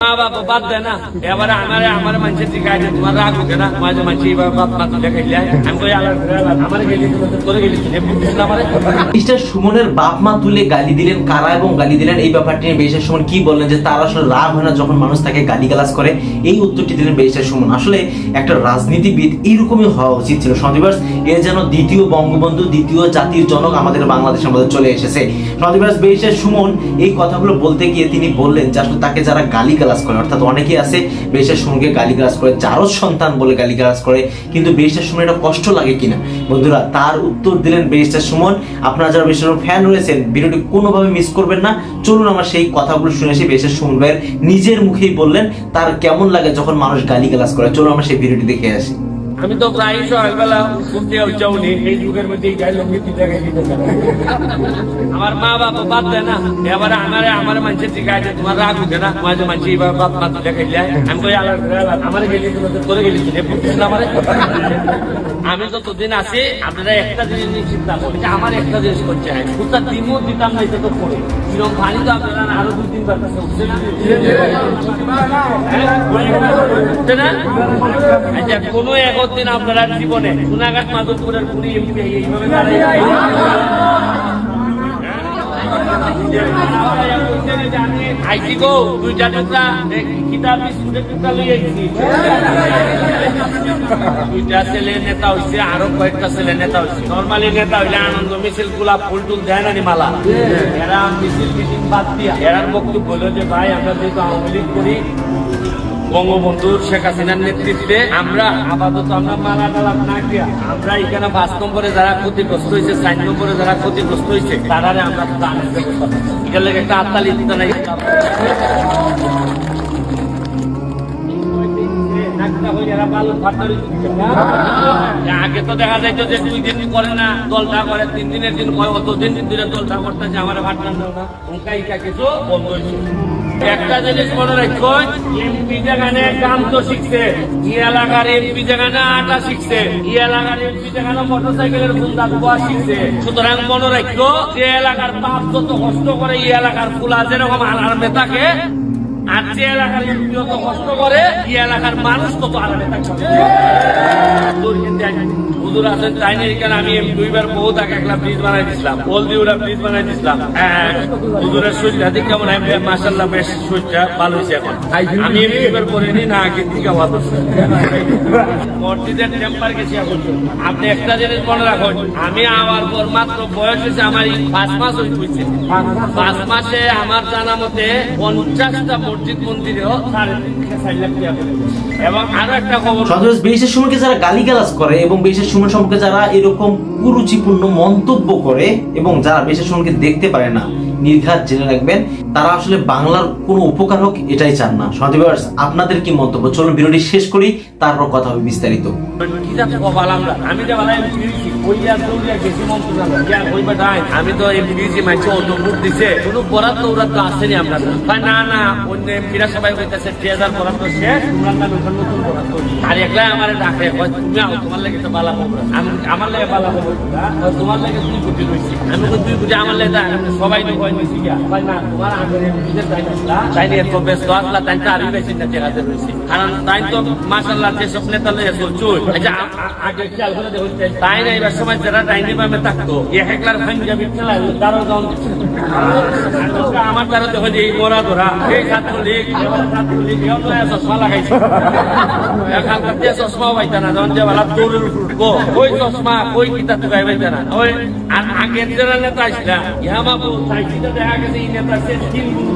বাবা বাদ দেয় না এবারে আমার মানুষের শিখায় যে তোমার রাগ উঠে না মাঝে মাঝে বাপ মা তুলে খাইলে আমি কই আমার গেলি করে গেলি মিস্টার সুমনের বাপ মা তুলে গালি দিলেন কারা এবং গালি দিলেন এই ব্যাপারটি নিয়ে ব্যারিস্টার সুমন কি বললেন যে তার আসলে রাগ হয় না যখন মানুষ তাকে গালিগালাজ করে, এই উত্তরটি দিলেন ব্যারিস্টার সুমন। আসলে একটা রাজনীতিবিদ এইরকমই হওয়া উচিত ছিল সন্দীপার্স। এ যেন দ্বিতীয় বঙ্গবন্ধু, দ্বিতীয় জাতির জনক আমাদের বাংলাদেশের মধ্যে চলে এসেছে। সন্দীপার্স, ব্যারিস্টার সুমন এই কথাগুলো বলতে গিয়ে তিনি বললেন যে আসলে তাকে যারা গালিগালাজ করে, অর্থাৎ অনেকেই আছে ব্যারিস্টার সুমনকে গালিগালাজ করে, জারজ সন্তান বলে গালিগালাজ করে, কিন্তু ব্যারিস্টার সুমন এটা কষ্ট লাগে কিনা বন্ধুরা তার উত্তর দিলেন ব্যারিস্টার সুমন। আপনারা যারা ব্যারিস্টার সুমন ফ্যান রয়েছেন ভিডিওটি কোনোভাবে মিস করবেন না। চলুন আমরা সেই কথাগুলো শুনে আসি। ব্যারিস্টার সুমন ভাইয়ের নিজের মুখেই বললেন তার কেমন লাগে যখন মানুষ গালিগালাজ করে। চলুন আমরা সেই ভিডিওটি দেখে আসি। আমি তো প্রায় সকালবেলা ঘুরতে যাওনি এই যুগের মধ্যে আমার মা বাবা বাদ দেয় না এবারে আমার মানুষের শিখায় যে তোমার রাগ উঠে না মাঝে মাঝে বাপ মা তুলে খাইলে আমি কই আমার গেলি করে গেলি আমি যতদিন আছি আপনারা একটা জিনিস চিন্তা করি যে আমার একটা জিনিস করছে সুতার দিনও দিতাম না এটা তো পড়ে কিরকম পানি তো আপনারা আরো 2-3 বার কাছে উঠছে না আচ্ছা কোনো একদিন আপনারা জীবনে সোনাঘাট মাধবপুরের পুরী এমপি এইভাবে আইসি গো দুইটা টুকরা কিতাব বিস্কুটের টুকরা লই আইছি দুইটা ছেলে নেতা হইছে আরো কয়েকটা ছেলে নেতা হইছে। নরমালি নেতা হইলে আনন্দ মিছিল গোলাপ ফুল টুল দেয় না মালা, এরা মিছিল মিটিং বাদ দিয়া এরার বক্তব্য হলো যে ভাই আমরা যেহেতু আওয়ামী লীগ করি বঙ্গবন্ধু শেখ হাসিনার নেতৃত্বে আমরা আপাতত আমরা মালা টালাপ না দিয়া আমরা এখানে 5 নম্বরে যারা ক্ষতিগ্রস্ত হয়েছে 4 নম্বরে যারা ক্ষতিগ্রস্ত হয়েছে তারা আমরা দানের ব্যবস্থা এটার লেগে একটা আত্মালি দিতে নাই। আগে তো দেখা যাইতো যে 2 দিন করে না দলটা করে 3 দিনের দিন অতদিন ধরে দলটা করতেছে আমার ভাটনা দাও না উনকাইটা কিছু বন্ধ হয়েছে। একটা জিনিস মনে রাখো এমপি যেখানে কাম তো শিখছে ই এলাকার এমপি যেখানে আটা শিখছে ই এলাকার এমপি যেখানে মোটরসাইকেলের ফুলদা ধোয়া শিখছে। সুতরাং মনে রাখো যে এলাকার পাপ যত কষ্ট করে ই এলাকার ফুলা যেরকম আরামে থাকে আর যে এলাকার এমপি যত কষ্ট করে ই এলাকার মানুষ তত আরামে থাকে। হুজুর আছেন তাই এখানে আমি 2 বার বহুত আগে একটা ব্রিজ বানাই দিছিলাম, ওলদিউরা ব্রিজ বানাই দিছিলাম। হুজুরের শরীরটা দেখে কেমন মাশাআল্লাহ বেশ শরীরটা ভালো হয়েছে। এখন আমি এবার করিনি না আগে থেকে ভালো মসজিদের টেম্পার গেছি। আপনি একটা জিনিস মনে রাখুন আমি আমার পর মাত্র বয়স হয়েছে আমার 5 মাস হয়েছে। 5 মাসে আমার জানা মতে 50টা মসজিদ মন্দিরেও 4.5 লাখ টাকা এবং আরো একটা খবর ব্যারিস্টার সুমনকে যারা গালিগালাজ করে এবং ব্যারিস্টার সুমন সম্পর্কে যারা এরকম কুরুচিপূর্ণ মন্তব্য করে এবং যারা ব্যারিস্টার সুমনকে দেখতে পারে না নির্ঘাত জেনে রাখবেন তারা আসলে বাংলার কোনো উপকার হোক এটাই চান না। সন্দীপার্স, আপনাদের কি মন্তব্য? চলুন ভিডিওটি শেষ করি তারপর কথা হবে বিস্তারিত। আমি তো এমপিসি মাইছে অন্য ভোট দিছে কোনো বরাদ্দ তো আসেনি আমরা না না অন্য এমপিরা সবাই কইতাছে 3000 বরাদ্দ শেষ তোমরা না নতুন বরাদ্দ আর একলাই আমার ডাকে তুমি তোমার লাগে তো বালা খবর আমার লাগে বালা খবর তোমার লাগে 2 কোটি রইছে আমি তো 2 কোটি আমার লাগে সবাই তো কই নিছি গিয়া ভাই না তোমার আগে এমপিদের দায়িত্বলা তাই নিয়ে তো বেশ লাখলা তাই তো আরই বেশি না 3000 রইছে কারণ তাই তো মাশাআল্লাহ যে সব নেতা লয়ে চলছুই আচ্ছা আগে খেয়াল করে দেখুন তাই না এবার সময় যারা ডাইনি বামে থাকতো একলার পাঞ্জাবি খেলা তারও দাম আমার দ্বারা দেখো যে এই মোরা ধরা এই ছাত্রলীগ চশমা লাগাইছে এখানকার চশমাও পাইতা না যখন যে বেলা দৌড়ের উঠবো ওই চশমা ওই কিতা টুকাই পাইতা না ওই আর আগের যারা নেতা আসলা ইহা বাবু সাইকেলটা দেখা গেছে এই নেতা সে 3 গুণ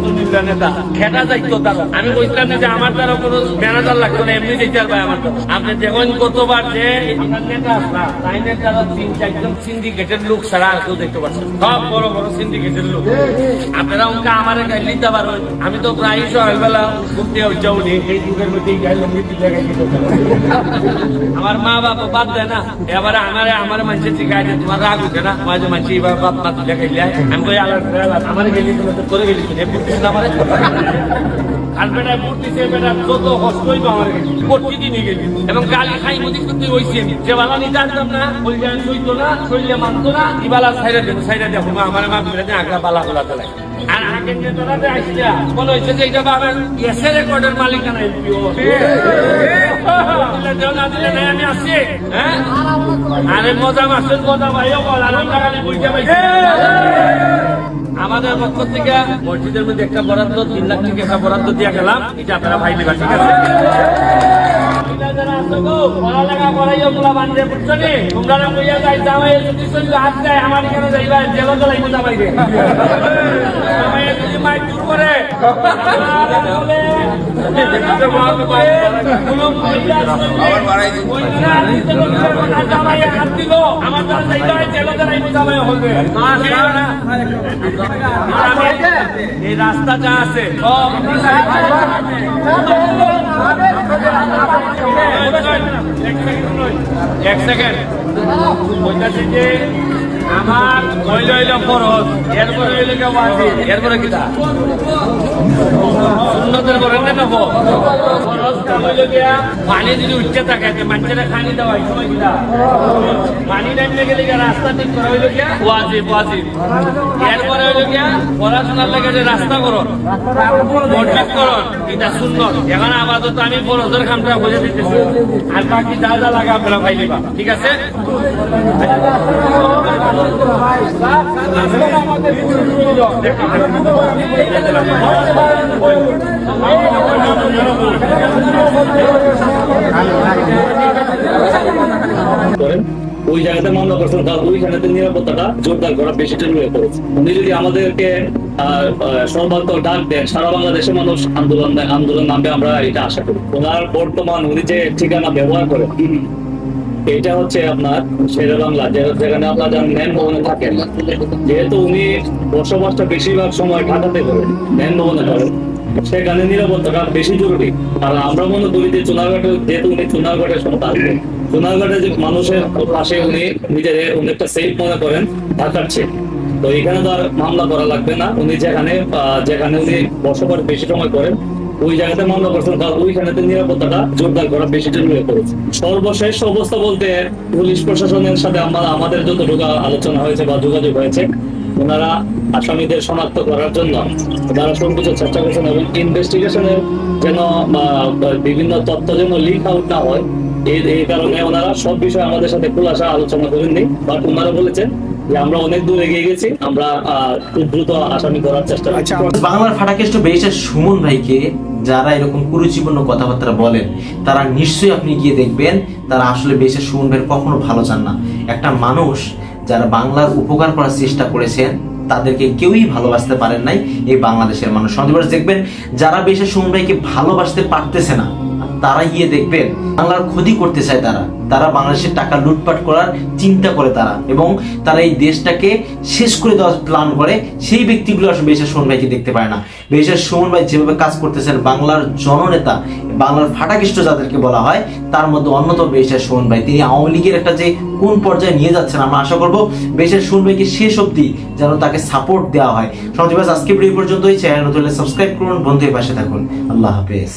নেতা খেটা যাইতো তার আমি বলছিলাম যে আমার দ্বারা কোনো ম্যানেজার লাগতো না এমনি যেতে পারবে আমার আপনি দেখুন কতবার যে আমার নেতা আসলা তাই নেতারা 3-4 জন সিন্ডিকেটের লোক ছাড়া আর কেউ দেখতে পাচ্ছেন সব বড় বড় সিন্ডিকেটের লোক। আপনারা ওকে আমার গাইড নিতে পারেন আমি তো প্রায় সকালবেলা ঘুরতে যাওনি এই যুগের মধ্যে আমার মা বাবা বাদ দেয় না এবারে আমার মানুষের শিখায় যে তোমার রাগ উঠে না মাঝে মাঝে বাপ মা তুলে খাইলে আমি কই আমার গেলি করে গেলি আমার বেটা মূর্তিছে বেটা যত কষ্ট হইব আমার প্রতিদিনই গেলি এবং গালি খাই মধ্যে করতে হয়েছে যে বালা নিতে আসতাম না ওই গান সইতো না শরীরে মানতো না ইবালা সাইডা দেখো আমার মা আগলা বালা গোলা লাগে আর আগে নেতারা আসছে বলে হয়েছে যে এটা বাবার এসে রেকর্ডের মালিকানা এমপিও না দিলে নাই আমি আসছি। হ্যাঁ আরে মজা মাসের মজা ভাইও বল আর আমরা খালি বুঝতে পাইছি। আমাদের পক্ষ থেকে মসজিদের মধ্যে একটা বরাদ্দ 3 লাখ টাকা একটা বরাদ্দ দিয়ে গেলাম, এটা আপনারা ভাই নেবা, ঠিক আছে? পড়ালেখা করাইও তোলা বান্ধে বুঝছো নি? তোমরা না কইয়া যাই জামাই যদি চলবে হাত দেয় আমার এখানে যাইবা জেলো তো লাইবো জামাইরে। জামাই যদি মাই দূর করে জামাই হাত দিল আমার দ্বারা যাইবা জেলো তো লাইবো জামাই হবে। এই রাস্তা যা আছে এক সেকেন্ড বলতেছি যে আমার হইল হইল ফরজ, এরপরে হইল কেউ বাজি, এরপরে কিটা সুন্নতের পরে নেব ফরজটা হইল গিয়া পানি যদি উঠতে থাকে মানুষের খানি দেওয়া হয় সময় কিটা পানি নামতে গেলে গিয়া রাস্তা ঠিক করা হইল গিয়া ওয়াজিব ওয়াজিব। এরপরে হইল গিয়া পড়াশোনার লেগে যে রাস্তা করো মসজিদ করো এটা সুন্নত। এখন আপাতত আমি ফরজের কামটা বুঝে দিতেছি আর বাকি যা যা লাগে আপনারা ভাই দিবা, ঠিক আছে? ওই জায়গাতে মামলা করছেন, তার ওইখানে নিরাপত্তাটা জোরদার করা বেশি জরুরি হয়ে পড়েছে। উনি যদি আমাদেরকে সর্বাত্মক ডাক দেন, সারা বাংলাদেশের মানুষ আন্দোলন নামবে, আমরা এটা আশা করি। ওনার বর্তমান উনি যে ঠিকানা ব্যবহার করেন এটা হচ্ছে আপনার শেরে বাংলা, যেখানে আপনার ন্যান ভবনে থাকেন। যেহেতু উনি বসবাসটা বেশিরভাগ সময় ঢাকাতে করেন, ন্যান ভবনে করেন, সেখানে নিরাপত্তাটা বেশি জরুরি। আর আমরা মনে করি যে চুনারঘাটে, যেহেতু উনি চুনারঘাটের সময় আসবেন, চুনারঘাটে যে মানুষের পাশে উনি নিজের অনেকটা সেফ মনে করেন ঢাকার চেয়ে, তো এখানে তো আর মামলা করা লাগবে না। উনি যেখানে উনি বসবাস বেশি সময় করেন ওই জায়গাতে মামলা করছেন, তার ওইখানে নিরাপত্তাটা জোরদার করা বেশি জরুরি হয়ে পড়েছে। সর্বশেষ অবস্থা বলতে পুলিশ প্রশাসনের সাথে আমাদের যতটুকু আলোচনা হয়েছে বা যোগাযোগ হয়েছে, ওনারা আসামিদের শনাক্ত করার জন্য ওনারা সর্বোচ্চ চেষ্টা করছেন এবং ইনভেস্টিগেশনের যেন বিভিন্ন তথ্য যেন লিক আউট না হয়, এই কারণে ওনারা সব বিষয়ে আমাদের সাথে খোলাসা আলোচনা করেননি। বাট ওনারা বলেছেন যে আমরা অনেক দূর এগিয়ে গেছি, আমরা খুব দ্রুত আসামি করার চেষ্টা করছি। বাংলার ফাটাকেষ্ট ব্যারিস্টার সুমন ভাইকে যারা এরকম কুরুচিপূর্ণ কথাবার্তা বলেন তারা নিশ্চয়ই আপনি গিয়ে দেখবেন তারা আসলে ব্যারিস্টার সুমন ভাইয়ের কখনো ভালো চান না। একটা মানুষ যারা বাংলার উপকার করার চেষ্টা করেছেন তাদেরকে কেউই ভালোবাসতে পারেন নাই এই বাংলাদেশের মানুষ। সন্দেহ দেখবেন যারা ব্যারিস্টার সুমন ভাইকে ভালোবাসতে পারতেছে না তারা গিয়ে দেখবেন বাংলার ক্ষতি করতে চায়, তারা বাংলাদেশের টাকা লুটপাট করার চিন্তা করে তারা, এবং তারা এই দেশটাকে শেষ করে দেওয়ার প্ল্যান করে। সেই ব্যক্তিগুলো আসলে ব্যারিস্টার সুমন ভাইকে দেখতে পায় না। ব্যারিস্টার সুমন ভাই যেভাবে কাজ করতেছেন, বাংলার জননেতা, বাংলার ফাটাকেষ্ট যাদেরকে বলা হয় তার মধ্যে অন্যতম ব্যারিস্টার সুমন ভাই। তিনি আওয়ামী লীগের একটা যে কোন পর্যায়ে নিয়ে যাচ্ছেন, আমরা আশা করবো ব্যারিস্টার সুমন ভাইকে শেষ অবধি যেন তাকে সাপোর্ট দেওয়া হয়। সমাজ আজকে এই পর্যন্তই। চ্যানেল নতুন হলে সাবস্ক্রাইব করুন, বন্ধুদের পাশে থাকুন। আল্লাহ হাফেজ।